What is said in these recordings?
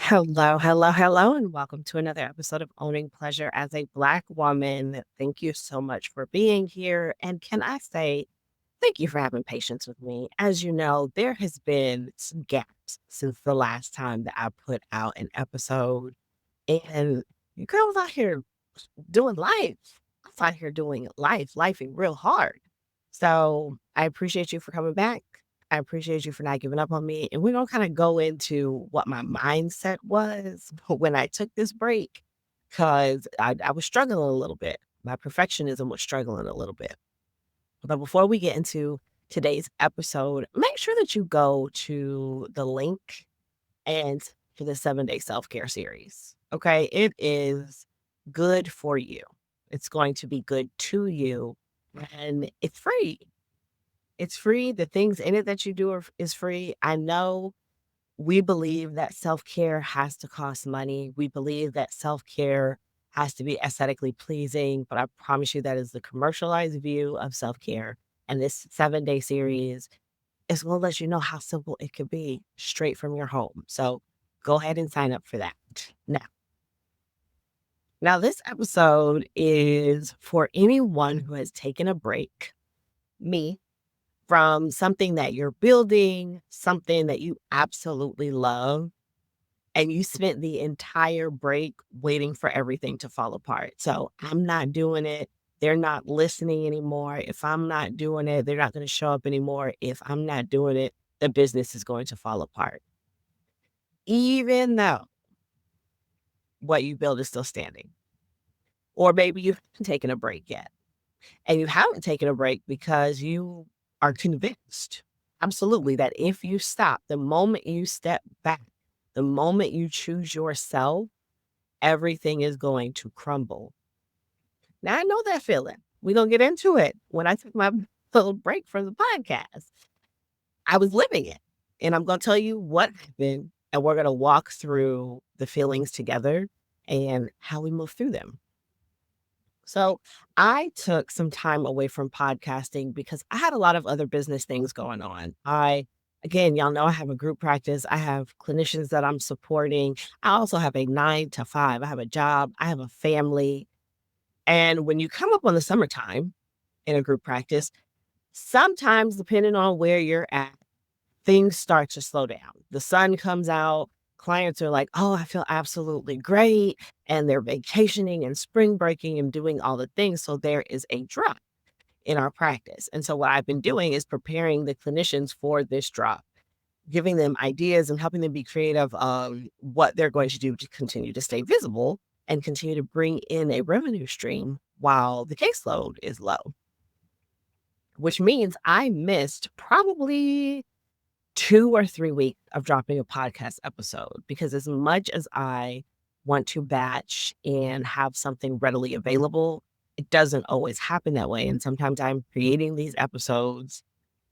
Hello, hello, hello, and welcome to another episode of Owning Pleasure as a Black woman. Thank you so much for being here. And can I say, thank you for having patience with me. As you know, there has been some gaps since the last time that I put out an episode. And your girl was out here doing life. I was out here doing lifing real hard. So I appreciate you for coming back. I appreciate you for not giving up on me. And we're going to kind of go into what my mindset was when I took this break because I was struggling a little bit. My perfectionism was struggling a little bit. But before we get into today's episode, make sure that you go to the link and for the 7-day self-care series. Okay. It is good for you. It's going to be good to you and it's free. It's free. The things in it that you do is free. I know we believe that self-care has to cost money. We believe that self-care has to be aesthetically pleasing, but I promise you that is the commercialized view of self-care. And this 7-day series is going to let you know how simple it could be straight from your home. So go ahead and sign up for that. Now this episode is for anyone who has taken a break, me, from something that you're building, something that you absolutely love, and you spent the entire break waiting for everything to fall apart. So I'm not doing it. They're not listening anymore. If I'm not doing it, they're not going to show up anymore. If I'm not doing it, the business is going to fall apart. Even though what you build is still standing. Or maybe you haven't taken a break yet. And you haven't taken a break because you are convinced, absolutely, that if you stop, the moment you step back, the moment you choose yourself, everything is going to crumble. Now, I know that feeling. We're going to get into it. When I took my little break from the podcast, I was living it. And I'm going to tell you what happened. And we're going to walk through the feelings together and how we move through them. So I took some time away from podcasting because I had a lot of other business things going on. Again, y'all know I have a group practice. I have clinicians that I'm supporting. I also have a 9 to 5. I have a job. I have a family. And when you come up on the summertime in a group practice, sometimes depending on where you're at, things start to slow down. The sun comes out. Clients are like, oh, I feel absolutely great. And they're vacationing and spring breaking and doing all the things. So there is a drop in our practice. And so what I've been doing is preparing the clinicians for this drop, giving them ideas and helping them be creative of what they're going to do to continue to stay visible and continue to bring in a revenue stream while the caseload is low, which means I missed probably 2 or 3 weeks of dropping a podcast episode because as much as I want to batch and have something readily available, it doesn't always happen that way. And sometimes I'm creating these episodes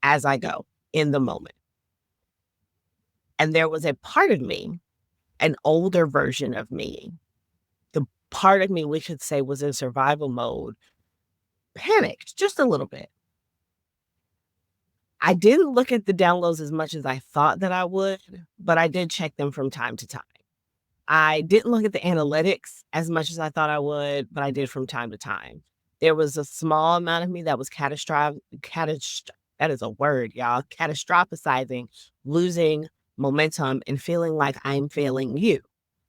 as I go in the moment. And there was a part of me, an older version of me, the part of me we could say was in survival mode, panicked just a little bit. I didn't look at the downloads as much as I thought that I would, but I did check them from time to time. I didn't look at the analytics as much as I thought I would, but I did from time to time. There was a small amount of me that was that is a word, y'all, catastrophizing, losing momentum and feeling like I'm failing you,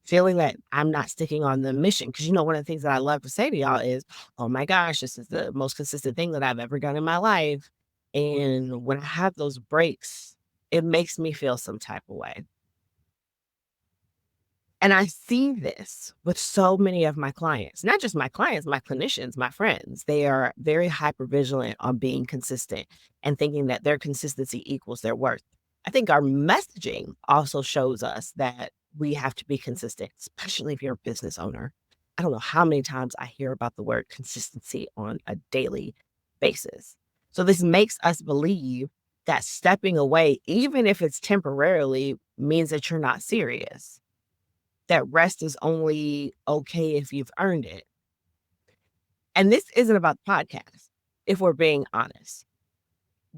feeling that I'm not sticking on the mission. Because, one of the things that I love to say to y'all is, oh my gosh, this is the most consistent thing that I've ever done in my life. And when I have those breaks, it makes me feel some type of way. And I see this with so many of my clients, not just my clients, my clinicians, my friends. They are very hyper vigilant on being consistent and thinking that their consistency equals their worth. I think our messaging also shows us that we have to be consistent, especially if you're a business owner. I don't know how many times I hear about the word consistency on a daily basis. So this makes us believe that stepping away, even if it's temporarily, means that you're not serious, that rest is only okay if you've earned it. And this isn't about the podcast, if we're being honest.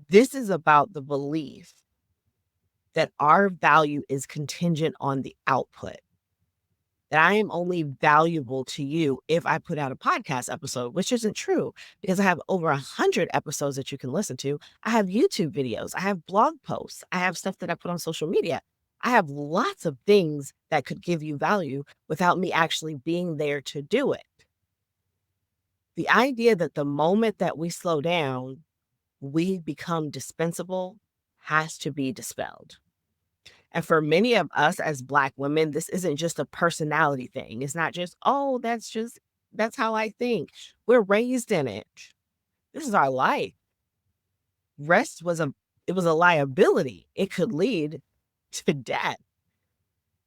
This is about the belief that our value is contingent on the output. that I am only valuable to you if I put out a podcast episode, which isn't true because I have over 100 episodes that you can listen to. I have YouTube videos, I have blog posts, I have stuff that I put on social media. I have lots of things that could give you value without me actually being there to do it. The idea that the moment that we slow down, we become dispensable has to be dispelled. And for many of us as Black women, this isn't just a personality thing. It's not just, oh, that's how I think. We're raised in it. This is our life. Rest it was a liability. It could lead to death.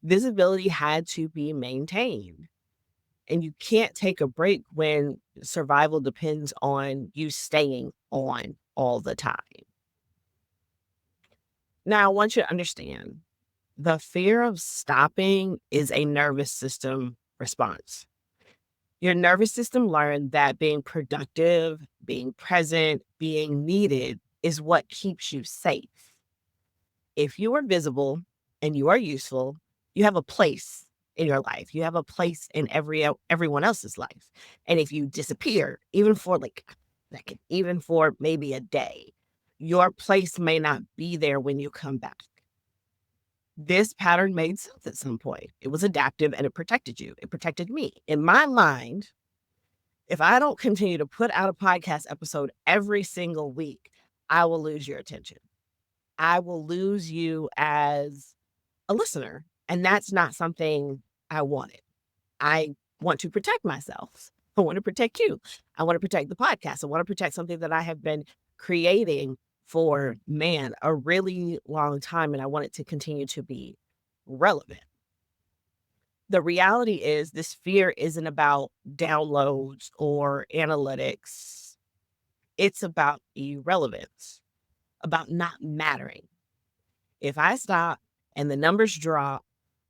Visibility had to be maintained. And you can't take a break when survival depends on you staying on all the time. Now, I want you to understand the fear of stopping is a nervous system response. Your nervous system learned that being productive, being present, being needed is what keeps you safe. If you are visible and you are useful, you have a place in your life. You have a place in everyone else's life. And if you disappear, even for like a second, even for maybe a day, your place may not be there when you come back. This pattern made sense at some point. It was adaptive and it protected you. It protected me. In my mind, if I don't continue to put out a podcast episode every single week, I will lose your attention. I will lose you as a listener. And that's not something I wanted. I want to protect myself. I want to protect you. I want to protect the podcast. I want to protect something that I have been creating for, man, a really long time. And I want it to continue to be relevant. The reality is this fear isn't about downloads or analytics. It's about irrelevance, about not mattering. If I stop and the numbers drop,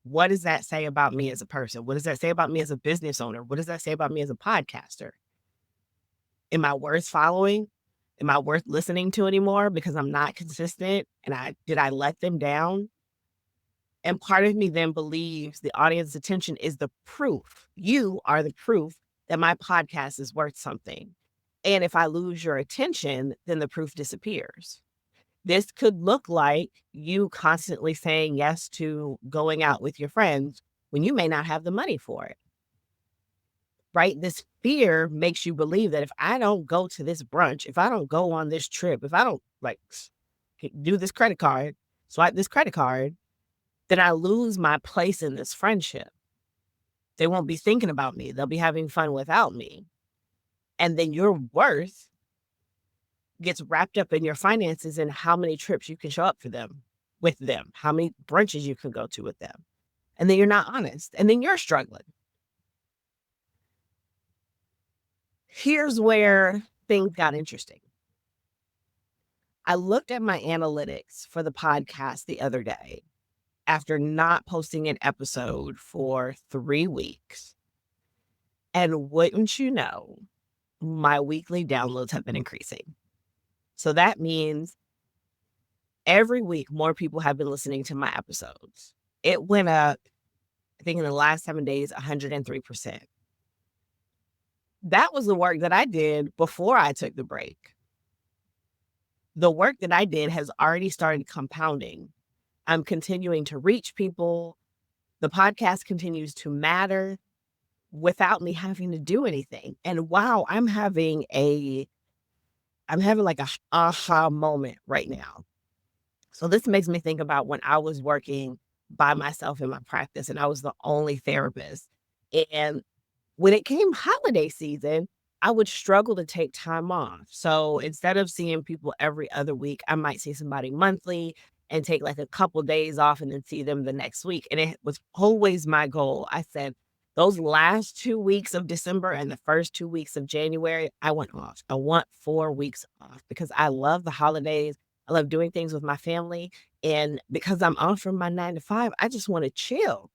what does that say about me as a person? What does that say about me as a business owner? What does that say about me as a podcaster? Am I worth following? Am I worth listening to anymore because I'm not consistent? And did I let them down? And part of me then believes the audience attention is the proof. You are the proof that my podcast is worth something. And if I lose your attention, then the proof disappears. This could look like you constantly saying yes to going out with your friends when you may not have the money for it, right? This fear makes you believe that if I don't go to this brunch, if I don't go on this trip, if I don't do this credit card, swipe this credit card, then I lose my place in this friendship. They won't be thinking about me. They'll be having fun without me. And then your worth gets wrapped up in your finances and how many trips you can show up for them, with them, how many brunches you can go to with them. And then you're not honest. And then you're struggling. Here's where things got interesting. I looked at my analytics for the podcast the other day after not posting an episode for 3 weeks. And wouldn't you know, my weekly downloads have been increasing. So that means every week more people have been listening to my episodes. It went up, I think in the last 7 days, 103%. That was the work that I did before I took the break. The work that I did has already started compounding. I'm continuing to reach people. The podcast continues to matter without me having to do anything. And wow, I'm having like a aha moment right now. So this makes me think about when I was working by myself in my practice and I was the only therapist. And when it came holiday season, I would struggle to take time off. So instead of seeing people every other week, I might see somebody monthly and take like a couple days off and then see them the next week. And it was always my goal. I said, those last 2 weeks of December and the first 2 weeks of January, I want off. I want 4 weeks off because I love the holidays. I love doing things with my family. And because I'm off from my 9 to 5, I just want to chill.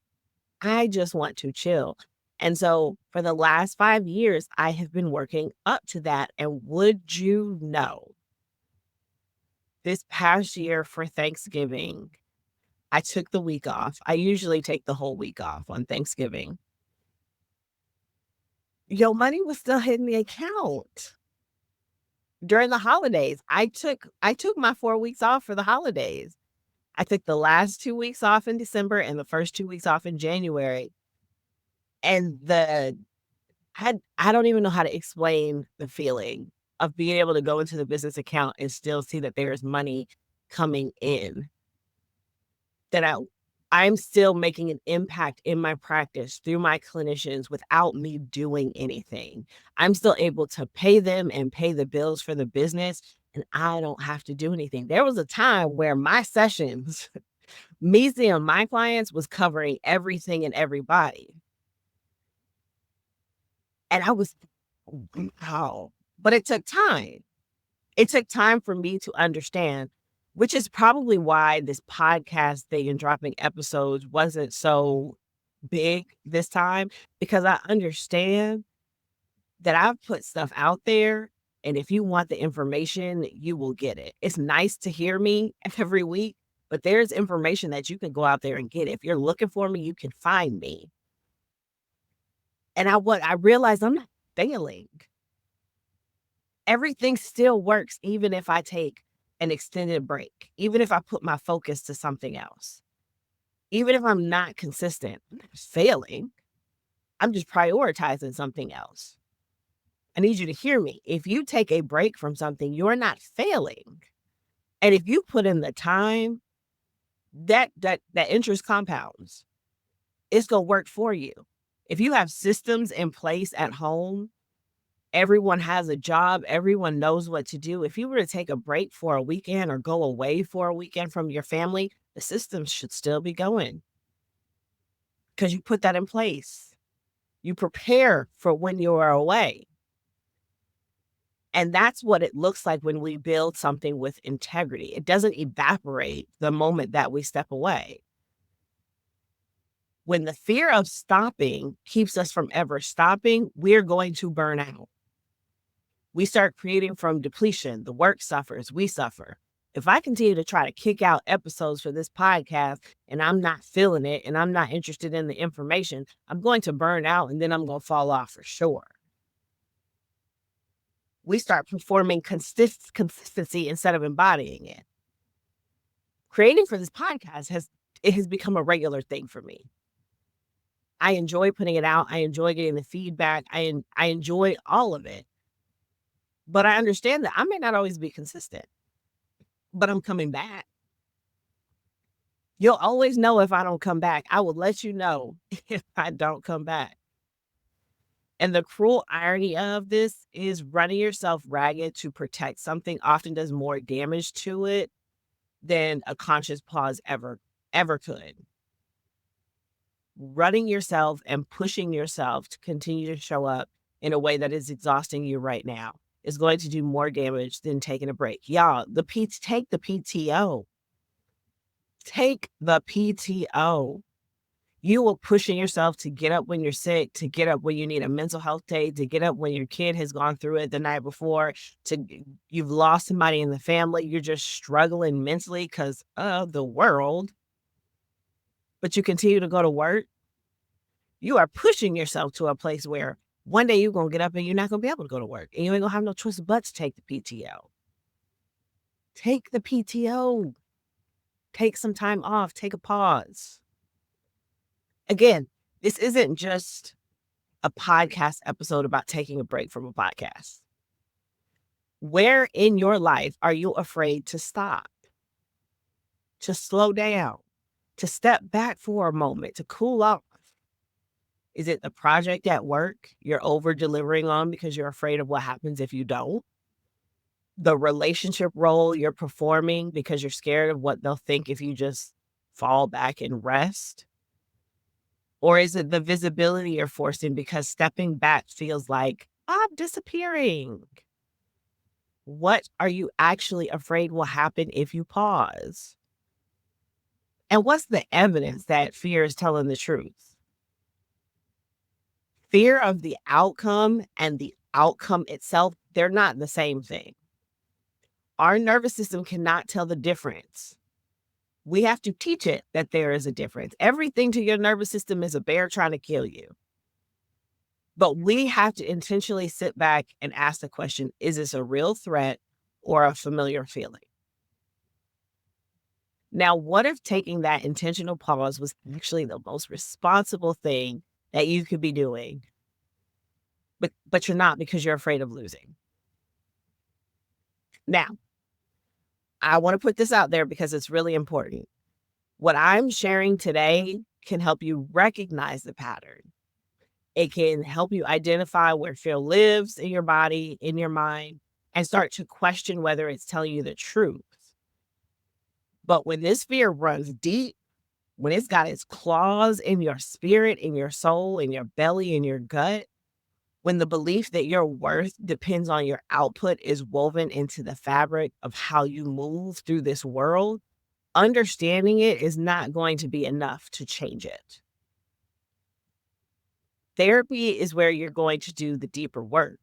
I just want to chill. And so for the last 5 years, I have been working up to that. And would you know, this past year for Thanksgiving, I took the week off. I usually take the whole week off on Thanksgiving. your money was still hitting the account during the holidays. I took my 4 weeks off for the holidays. I took the last 2 weeks off in December and the first 2 weeks off in January, and I don't even know how to explain the feeling of being able to go into the business account and still see that there is money coming in, that I'm still making an impact in my practice through my clinicians without me doing anything. I'm still able to pay them and pay the bills for the business, and I don't have to do anything. There was a time where my sessions, me seeing my clients, was covering everything and everybody. And I was, wow. But it took time. It took time for me to understand, which is probably why this podcast thing and dropping episodes wasn't so big this time, because I understand that I've put stuff out there. And if you want the information, you will get it. It's nice to hear me every week, but there's information that you can go out there and get. If you're looking for me, you can find me. And what I realized, I'm not failing. Everything still works even if I take an extended break, even if I put my focus to something else, even if I'm not consistent. I'm not failing. I'm just prioritizing something else. I need you to hear me. If you take a break from something, you're not failing. And if you put in the time, that interest compounds. It's going to work for you. If you have systems in place at home, everyone has a job, everyone knows what to do. If you were to take a break for a weekend or go away for a weekend from your family, the system should still be going because you put that in place. You prepare for when you are away. And that's what it looks like when we build something with integrity. It doesn't evaporate the moment that we step away. When the fear of stopping keeps us from ever stopping, we're going to burn out. We start creating from depletion. The work suffers, we suffer. If I continue to try to kick out episodes for this podcast and I'm not feeling it and I'm not interested in the information, I'm going to burn out and then I'm going to fall off for sure. We start performing consistency instead of embodying it. Creating for this podcast has become a regular thing for me. I enjoy putting it out. I enjoy getting the feedback. I enjoy all of it. But I understand that I may not always be consistent, but I'm coming back. You'll always know if I don't come back. I will let you know if I don't come back. And the cruel irony of this is running yourself ragged to protect something often does more damage to it than a conscious pause ever could. Running yourself and pushing yourself to continue to show up in a way that is exhausting you right now is going to do more damage than taking a break. Y'all, take the PTO. Take the PTO. You are pushing yourself to get up when you're sick, to get up when you need a mental health day, to get up when your kid has gone through it the night before, you've lost somebody in the family, you're just struggling mentally because of the world, but you continue to go to work. You are pushing yourself to a place where one day you're going to get up and you're not going to be able to go to work and you ain't going to have no choice but to take the PTO. Take the PTO. Take some time off. Take a pause. Again, this isn't just a podcast episode about taking a break from a podcast. Where in your life are you afraid to stop, to slow down, to step back for a moment, to cool off? Is it the project at work you're over delivering on because you're afraid of what happens if you don't? The relationship role you're performing because you're scared of what they'll think if you just fall back and rest? Or is it the visibility you're forcing because stepping back feels like, I'm disappearing? What are you actually afraid will happen if you pause? And what's the evidence that fear is telling the truth? Fear of the outcome and the outcome itself, they're not the same thing. Our nervous system cannot tell the difference. We have to teach it that there is a difference. Everything to your nervous system is a bear trying to kill you. But we have to intentionally sit back and ask the question, is this a real threat or a familiar feeling? Now, what if taking that intentional pause was actually the most responsible thing that you could be doing, but you're not because you're afraid of losing? Now, I want to put this out there because it's really important. What I'm sharing today can help you recognize the pattern. It can help you identify where fear lives in your body, in your mind, and start to question whether it's telling you the truth. But when this fear runs deep, when it's got its claws in your spirit, in your soul, in your belly, in your gut, when the belief that your worth depends on your output is woven into the fabric of how you move through this world, understanding it is not going to be enough to change it. Therapy is where you're going to do the deeper work.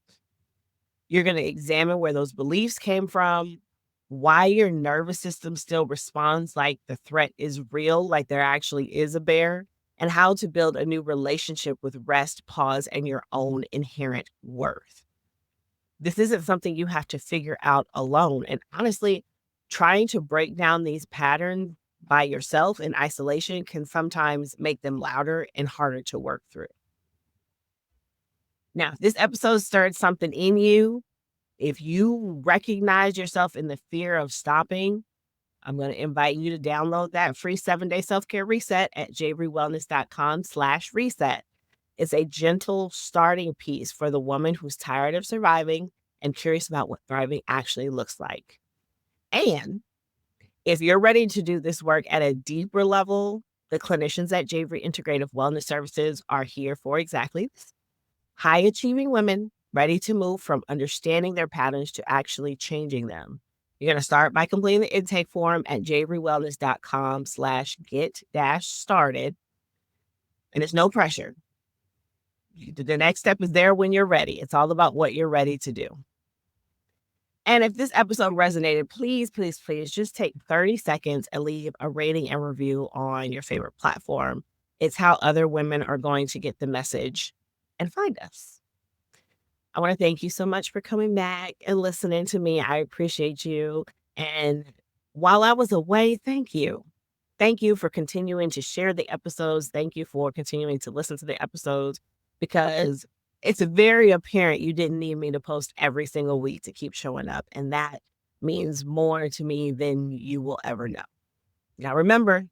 You're going to examine where those beliefs came from, why your nervous system still responds like the threat is real, like there actually is a bear, and how to build a new relationship with rest, pause, and your own inherent worth. This isn't something you have to figure out alone. And honestly, trying to break down these patterns by yourself in isolation can sometimes make them louder and harder to work through. Now, if this episode stirred something in you, if you recognize yourself in the fear of stopping, I'm going to invite you to download that free 7-day self-care reset at jrewellness.com/reset. It's a gentle starting piece for the woman who's tired of surviving and curious about what thriving actually looks like. And if you're ready to do this work at a deeper level, the clinicians at Javery Integrative Wellness Services are here for exactly this. High achieving women ready to move from understanding their patterns to actually changing them. You're going to start by completing the intake form at javerywellness.com/get-started. And it's no pressure. The next step is there when you're ready. It's all about what you're ready to do. And if this episode resonated, please, please, please just take 30 seconds and leave a rating and review on your favorite platform. It's how other women are going to get the message and find us. I want to thank you so much for coming back and listening to me. I appreciate you. And while I was away, thank you. Thank you for continuing to share the episodes. Thank you for continuing to listen to the episodes because it's very apparent you didn't need me to post every single week to keep showing up. And that means more to me than you will ever know. Now, remember,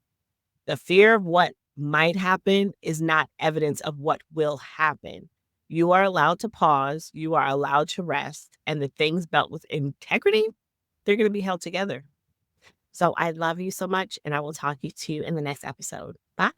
the fear of what might happen is not evidence of what will happen. You are allowed to pause, you are allowed to rest, and the things built with integrity, they're going to be held together. So I love you so much, and I will talk to you in the next episode. Bye.